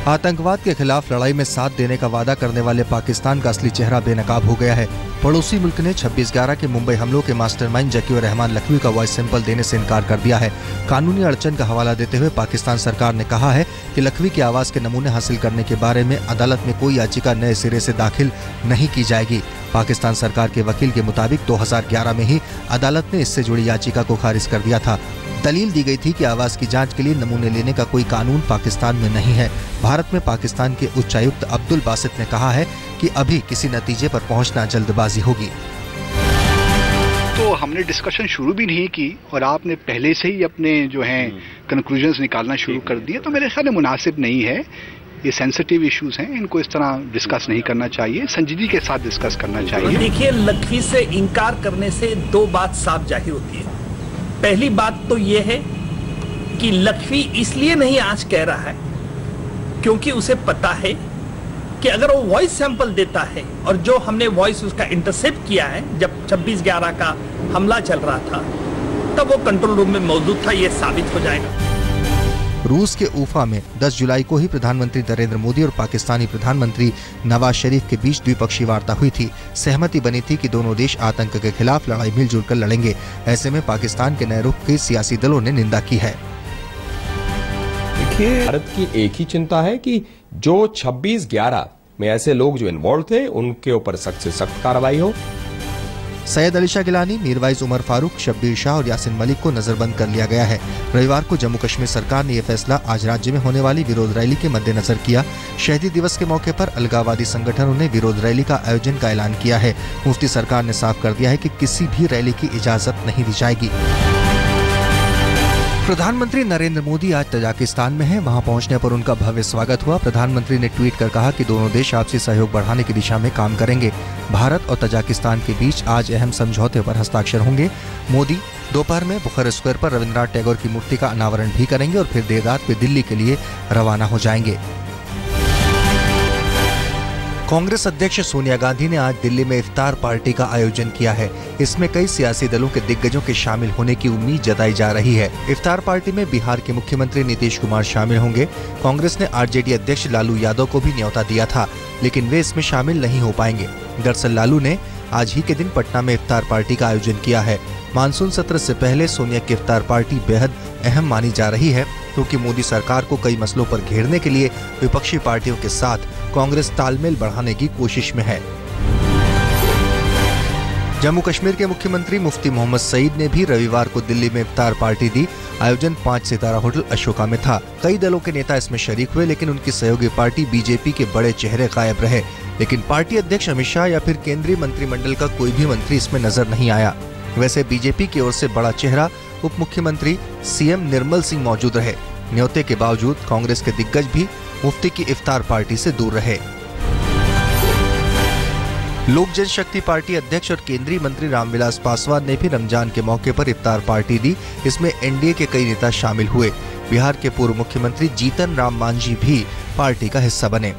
आतंकवाद के खिलाफ लड़ाई में साथ देने का वादा करने वाले पाकिस्तान का असली चेहरा बेनकाब हो गया है। पड़ोसी मुल्क ने 26/11 के मुंबई हमलों के मास्टरमाइंड जकीउर रहमान लखवी का वॉइस सैंपल देने से इनकार कर दिया है। कानूनी अड़चन का हवाला देते हुए पाकिस्तान सरकार ने कहा है कि लखवी की आवाज के नमूने हासिल करने के बारे में अदालत में कोई याचिका नए सिरे से दाखिल नहीं की जाएगी। पाकिस्तान सरकार के वकील के मुताबिक 2011 में ही अदालत ने इससे जुड़ी याचिका को खारिज कर दिया था। दलील दी गई थी कि आवाज की जांच के लिए नमूने लेने का कोई कानून पाकिस्तान में नहीं है। भारत में पाकिस्तान के उच्चायुक्त अब्दुल बासित ने कहा है कि अभी किसी नतीजे पर पहुंचना जल्दबाजी होगी। तो हमने डिस्कशन शुरू भी नहीं की और आपने पहले से ही अपने जो हैं कंक्लूजन्स निकालना शुरू कर दिए, तो मेरे ख्याल में मुनासिब नहीं है। ये सेंसिटिव इश्यूज हैं, इनको इस तरह डिस्कस नहीं करना चाहिए, संजीदगी के साथ डिस्कस करना चाहिए। देखिए, लखवी से इनकार करने से दो बात साफ जाहिर होती है। पहली बात तो ये है कि लखवी इसलिए नहीं आज कह रहा है क्योंकि उसे पता है कि अगर वो वॉइस सैंपल देता है और जो हमने वॉइस उसका इंटरसेप्ट किया है जब 26/11 का हमला चल रहा था तब वो कंट्रोल रूम में मौजूद था, ये साबित हो जाएगा। रूस के उफा में 10 जुलाई को ही प्रधानमंत्री नरेंद्र मोदी और पाकिस्तानी प्रधानमंत्री नवाज शरीफ के बीच द्विपक्षीय वार्ता हुई थी। सहमति बनी थी कि दोनों देश आतंक के खिलाफ लड़ाई मिलजुल कर लड़ेंगे। ऐसे में पाकिस्तान के नए रुख की सियासी दलों ने निंदा की है। देखिए, भारत की एक ही चिंता है कि जो 26/11 में ऐसे लोग जो इन्वॉल्व थे उनके ऊपर सख्त से सख्त कार्रवाई हो। सैयद अली शाह गिलानी, मीरवाइज उमर फारूक, शब्बीर शाह और यासिन मलिक को नजरबंद कर लिया गया है। रविवार को जम्मू कश्मीर सरकार ने यह फैसला आज राज्य में होने वाली विरोध रैली के मद्देनजर किया। शहीदी दिवस के मौके पर अलगाववादी संगठनों ने विरोध रैली का आयोजन का ऐलान किया है। मुफ्ती सरकार ने साफ कर दिया है कि किसी भी रैली की इजाजत नहीं दी जाएगी। प्रधानमंत्री नरेंद्र मोदी आज तजाकिस्तान में हैं। वहां पहुंचने पर उनका भव्य स्वागत हुआ। प्रधानमंत्री ने ट्वीट कर कहा कि दोनों देश आपसी सहयोग बढ़ाने की दिशा में काम करेंगे। भारत और तजाकिस्तान के बीच आज अहम समझौते पर हस्ताक्षर होंगे। मोदी दोपहर में बुखारेस्ट स्क्वायर पर रविंद्रनाथ टैगोर की मूर्ति का अनावरण भी करेंगे और फिर देर रात में दिल्ली के लिए रवाना हो जाएंगे। कांग्रेस अध्यक्ष सोनिया गांधी ने आज दिल्ली में इफ्तार पार्टी का आयोजन किया है। इसमें कई सियासी दलों के दिग्गजों के शामिल होने की उम्मीद जताई जा रही है। इफ्तार पार्टी में बिहार के मुख्यमंत्री नीतीश कुमार शामिल होंगे। कांग्रेस ने आरजेडी अध्यक्ष लालू यादव को भी न्योता दिया था, लेकिन वे इसमें शामिल नहीं हो पाएंगे। दरअसल लालू ने आज ही के दिन पटना में इफ्तार पार्टी का आयोजन किया है। मानसून सत्र से पहले सोनिया की इफ्तार पार्टी बेहद अहम मानी जा रही है क्योंकि मोदी सरकार को कई मसलों पर घेरने के लिए विपक्षी पार्टियों के साथ कांग्रेस तालमेल बढ़ाने की कोशिश में है। जम्मू कश्मीर के मुख्यमंत्री मुफ्ती मोहम्मद सईद ने भी रविवार को दिल्ली में इफ्तार पार्टी दी। आयोजन 5 सितारा होटल अशोका में था। कई दलों के नेता इसमें शरीक हुए, लेकिन उनकी सहयोगी पार्टी बीजेपी के बड़े चेहरे गायब रहे। लेकिन पार्टी अध्यक्ष अमित शाह या फिर केंद्रीय मंत्रिमंडल का कोई भी मंत्री इसमें नजर नहीं आया। वैसे बीजेपी की ओर से बड़ा चेहरा उप मुख्यमंत्री सीएम निर्मल सिंह मौजूद रहे। न्योते के बावजूद कांग्रेस के दिग्गज भी मुफ्ती की इफ्तार पार्टी से दूर रहे। लोक जनशक्ति पार्टी अध्यक्ष और केंद्रीय मंत्री रामविलास पासवान ने भी रमजान के मौके पर इफ्तार पार्टी दी। इसमें एनडीए के कई नेता शामिल हुए। बिहार के पूर्व मुख्यमंत्री जीतन राम मांझी भी पार्टी का हिस्सा बने।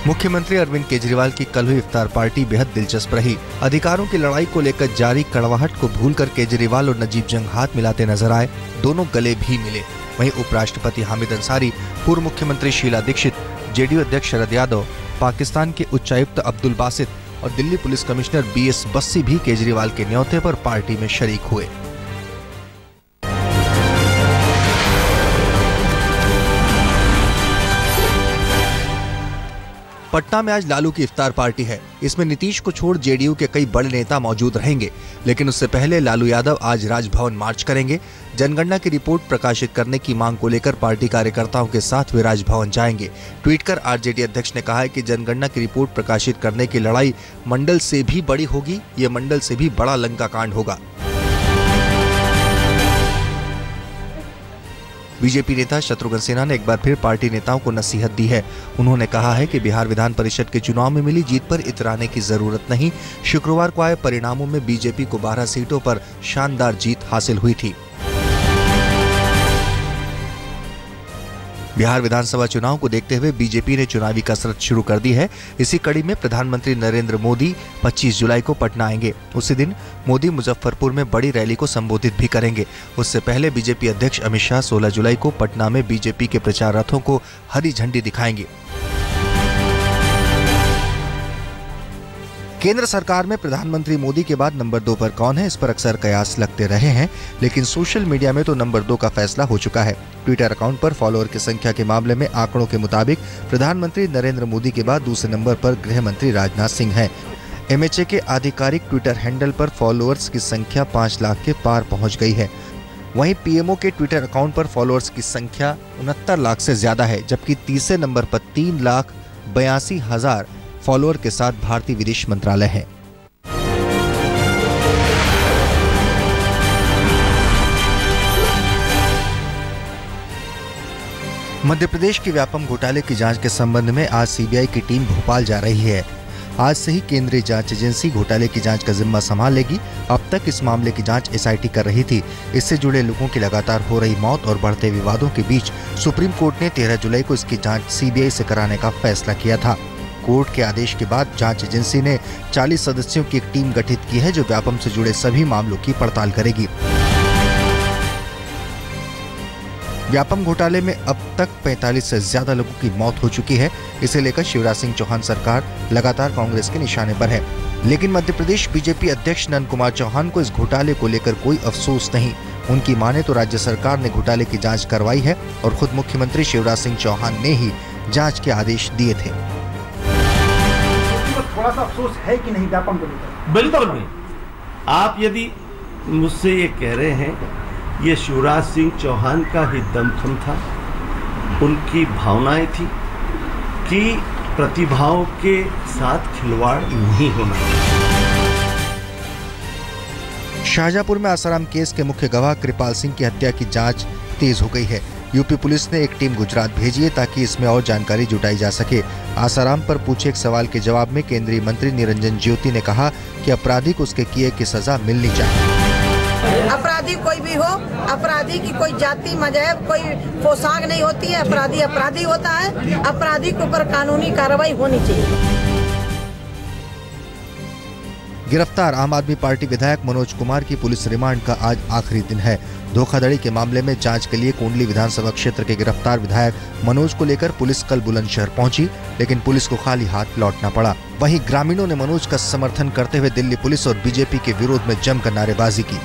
मुख्यमंत्री अरविंद केजरीवाल की कल हुई इफ्तार पार्टी बेहद दिलचस्प रही। अधिकारों की लड़ाई को लेकर जारी कड़वाहट को भूलकर केजरीवाल और नजीब जंग हाथ मिलाते नजर आए। दोनों गले भी मिले। वहीं उपराष्ट्रपति हामिद अंसारी, पूर्व मुख्यमंत्री शीला दीक्षित, जेडीयू अध्यक्ष शरद यादव, पाकिस्तान के उच्चायुक्त अब्दुल बासित और Delhi police commissioner BS Bassi भी केजरीवाल के न्योते पर पार्टी में शरीक हुए। पटना में आज लालू की इफ्तार पार्टी है। इसमें नीतीश को छोड़ जेडीयू के कई बड़े नेता मौजूद रहेंगे, लेकिन उससे पहले लालू यादव आज राजभवन मार्च करेंगे। जनगणना की रिपोर्ट प्रकाशित करने की मांग को लेकर पार्टी कार्यकर्ताओं के साथ वे राजभवन जाएंगे। ट्वीट कर आरजेडी अध्यक्ष ने कहा है कि जनगणना की रिपोर्ट प्रकाशित करने की लड़ाई मंडल से भी बड़ी होगी। ये मंडल से भी बड़ा लंका कांड होगा। बीजेपी नेता शत्रुघ्न सिन्हा ने एक बार फिर पार्टी नेताओं को नसीहत दी है। उन्होंने कहा है कि बिहार विधान परिषद के चुनाव में मिली जीत पर इतराने की जरूरत नहीं। शुक्रवार को आए परिणामों में बीजेपी को 12 सीटों पर शानदार जीत हासिल हुई थी। बिहार विधानसभा चुनाव को देखते हुए बीजेपी ने चुनावी कसरत शुरू कर दी है। इसी कड़ी में प्रधानमंत्री नरेंद्र मोदी 25 जुलाई को पटना आएंगे। उसी दिन मोदी मुजफ्फरपुर में बड़ी रैली को संबोधित भी करेंगे। उससे पहले बीजेपी अध्यक्ष अमित शाह 16 जुलाई को पटना में बीजेपी के प्रचार रथों को हरी झंडी दिखाएंगे। केंद्र सरकार में प्रधानमंत्री मोदी के बाद नंबर 2 पर कौन है, इस पर अक्सर कयास लगते रहे हैं, लेकिन सोशल मीडिया में तो नंबर 2 का फैसला हो चुका है। ट्विटर अकाउंट पर फॉलोअर की संख्या के मामले में आंकड़ों के मुताबिक प्रधानमंत्री नरेंद्र मोदी के बाद दूसरे नंबर पर गृह मंत्री राजनाथ सिंह हैं। एमएचए के आधिकारिक ट्विटर हैंडल पर फॉलोअर्स की संख्या 5 लाख के पार पहुंच गई है। वहीं पीएमओ के ट्विटर अकाउंट पर फॉलोअर्स की संख्या 69 लाख से ज्यादा है, जबकि तीसरे नंबर पर 3,82,000 फॉलोअर के साथ भारतीय विदेश मंत्रालय है। मध्य प्रदेश के व्यापम घोटाले की जांच के संबंध में आज सीबीआई की टीम भोपाल जा रही है। आज से ही केंद्रीय जांच एजेंसी घोटाले की जांच का जिम्मा संभाल लेगी। अब तक इस मामले की जांच एसआईटी कर रही थी। इससे जुड़े लोगों की लगातार हो रही मौत और बढ़ते विवादों के बीच सुप्रीम कोर्ट ने 13 जुलाई को इसकी जांच सीबीआई से कराने का फैसला किया था। कोर्ट के आदेश के बाद जांच एजेंसी ने 40 सदस्यों की एक टीम गठित की है, जो व्यापम से जुड़े सभी मामलों की पड़ताल करेगी। व्यापम घोटाले में अब तक 45 से ज्यादा लोगों की मौत हो चुकी है। इसे लेकर शिवराज सिंह चौहान सरकार लगातार कांग्रेस के निशाने पर है, लेकिन मध्य प्रदेश बीजेपी अध्यक्ष नंद कुमार चौहान को इस घोटाले को लेकर कोई अफसोस नहीं। उनकी माने तो राज्य सरकार ने घोटाले की जांच करवाई है और खुद मुख्यमंत्री शिवराज सिंह चौहान ने ही जांच के आदेश दिए थे। थोड़ा सा अफसोस है कि नहीं व्यापम को लेकर? बिल्कुल नहीं। आप यदि मुझसे ये कह रहे हैं, ये शिवराज सिंह चौहान का ही दमखम था, उनकी भावनाएं थी कि प्रतिभाओं के साथ खिलवाड़ नहीं होना। शाहजहांपुर में आसाराम केस के मुख्य गवाह कृपाल सिंह की हत्या की जांच तेज हो गई है। यूपी पुलिस ने एक टीम गुजरात भेजी है ताकि इसमें और जानकारी जुटाई जा सके। आसाराम पर पूछे एक सवाल के जवाब में केंद्रीय मंत्री निरंजन ज्योति ने कहा कि अपराधी को उसके किए की सजा मिलनी चाहिए। अपराधी कोई भी हो, अपराधी की कोई जाति मजहब कोई पोशाक नहीं होती है। अपराधी अपराधी होता है। अपराधी के ऊपर कानूनी कार्रवाई होनी चाहिए। गिरफ्तार आम आदमी पार्टी विधायक मनोज कुमार की पुलिस रिमांड का आज आखिरी दिन है। धोखाधड़ी के मामले में जांच के लिए कोंडली विधानसभा क्षेत्र के गिरफ्तार विधायक मनोज को लेकर पुलिस कल बुलंदशहर पहुंची, लेकिन पुलिस को खाली हाथ लौटना पड़ा। वहीं ग्रामीणों ने मनोज का समर्थन करते हुए दिल्ली पुलिस और बीजेपी के विरोध में जमकर नारेबाजी की।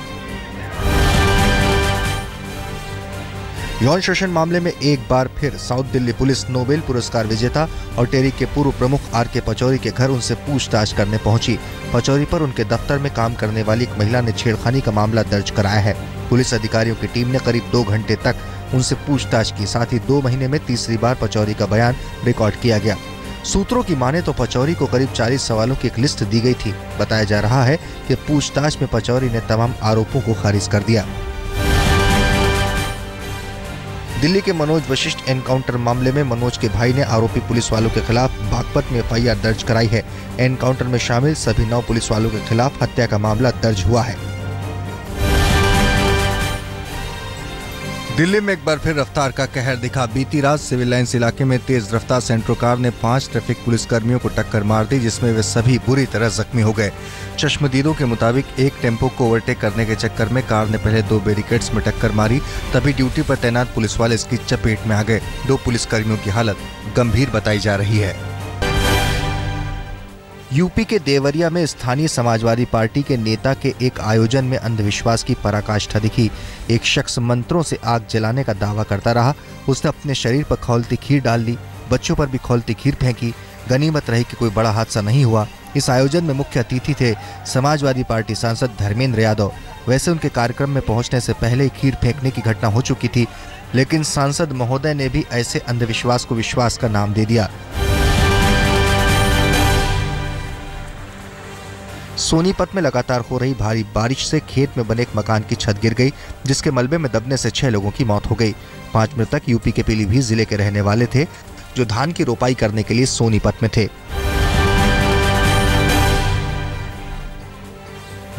यौन शोषण मामले में एक बार फिर साउथ दिल्ली पुलिस नोबेल पुरस्कार विजेता और टेरी के पूर्व प्रमुख आर.के. पचौरी के घर उनसे पूछताछ करने पहुंची। पचौरी पर उनके दफ्तर में काम करने वाली एक महिला ने छेड़खानी का मामला दर्ज कराया है। पुलिस अधिकारियों की टीम ने करीब 2 घंटे तक उनसे पूछताछ की। साथ ही 2 महीने में तीसरी बार पचौरी का बयान रिकॉर्ड किया गया। सूत्रों की माने तो पचौरी को करीब 40 सवालों की एक लिस्ट दी गई थी। बताया जा रहा है कि पूछताछ में पचौरी ने तमाम आरोपों को खारिज कर दिया। दिल्ली के मनोज वशिष्ठ एनकाउंटर मामले में मनोज के भाई ने आरोपी पुलिस वालों के खिलाफ बागपत में एफआईआर दर्ज कराई है। एनकाउंटर में शामिल सभी 9 पुलिस वालों के खिलाफ हत्या का मामला दर्ज हुआ है। दिल्ली में एक बार फिर रफ्तार का कहर दिखा। बीती रात सिविल लाइंस इलाके में तेज रफ्तार सेंट्रो कार ने 5 ट्रैफिक पुलिसकर्मियों को टक्कर मार दी, जिसमें वे सभी बुरी तरह जख्मी हो गए। चश्मदीदों के मुताबिक एक टेम्पो को ओवरटेक करने के चक्कर में कार ने पहले 2 बैरिकेड्स में टक्कर मारी, तभी ड्यूटी पर तैनात पुलिस वाले इसकी चपेट में आ गए। 2 पुलिसकर्मियों की हालत गंभीर बताई जा रही है। यूपी के देवरिया में स्थानीय समाजवादी पार्टी के नेता के एक आयोजन में अंधविश्वास की पराकाष्ठा दिखी। एक शख्स मंत्रों से आग जलाने का दावा करता रहा। उसने अपने शरीर पर खौलती खीर डाल दी, बच्चों पर भी खौलती खीर फेंकी। गनीमत रही कि कोई बड़ा हादसा नहीं हुआ। इस आयोजन में मुख्य अतिथि थे समाजवादी पार्टी सांसद धर्मेंद्र यादव। वैसे उनके कार्यक्रम में पहुंचने से पहले ही खीर फेंकने की घटना हो चुकी थी, लेकिन सांसद महोदय ने भी ऐसे अंधविश्वास को विश्वास का नाम दे दिया। सोनीपत में लगातार हो रही भारी बारिश से खेत में बने एक मकान की छत गिर गई, जिसके मलबे में दबने से 6 लोगों की मौत हो गई। 5 मृतक यूपी के पीलीभीत जिले के रहने वाले थे, जो धान की रोपाई करने के लिए सोनीपत में थे।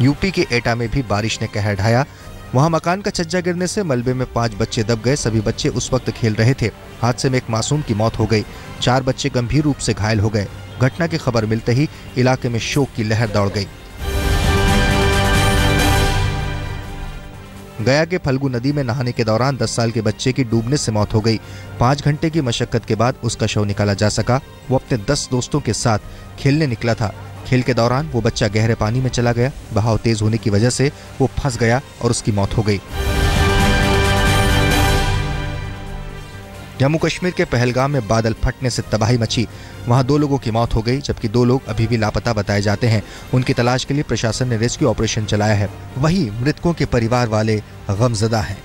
यूपी के एटा में भी बारिश ने कहर ढाया। वहां मकान का छज्जा गिरने से मलबे में 5 बच्चे दब गए। सभी बच्चे उस वक्त खेल रहे थे। हादसे में एक मासूम की मौत हो गई। 4 बच्चे गंभीर रूप से घायल हो गए। घटना की खबर मिलते ही इलाके में शोक की लहर दौड़ गई। गया के फल्गु नदी में नहाने के दौरान 10 साल के बच्चे की डूबने से मौत हो गई। 5 घंटे की मशक्कत के बाद उसका शव निकाला जा सका। वो अपने 10 दोस्तों के साथ खेलने निकला था। खेल के दौरान वो बच्चा गहरे पानी में चला गया। बहाव तेज होने की वजह से वो फंस गया और उसकी मौत हो गई। जम्मू कश्मीर के पहलगाम में बादल फटने से तबाही मची। वहां 2 लोगों की मौत हो गई, जबकि 2 लोग अभी भी लापता बताए जाते हैं। उनकी तलाश के लिए प्रशासन ने रेस्क्यू ऑपरेशन चलाया है। वहीं मृतकों के परिवार वाले गमज़दा हैं।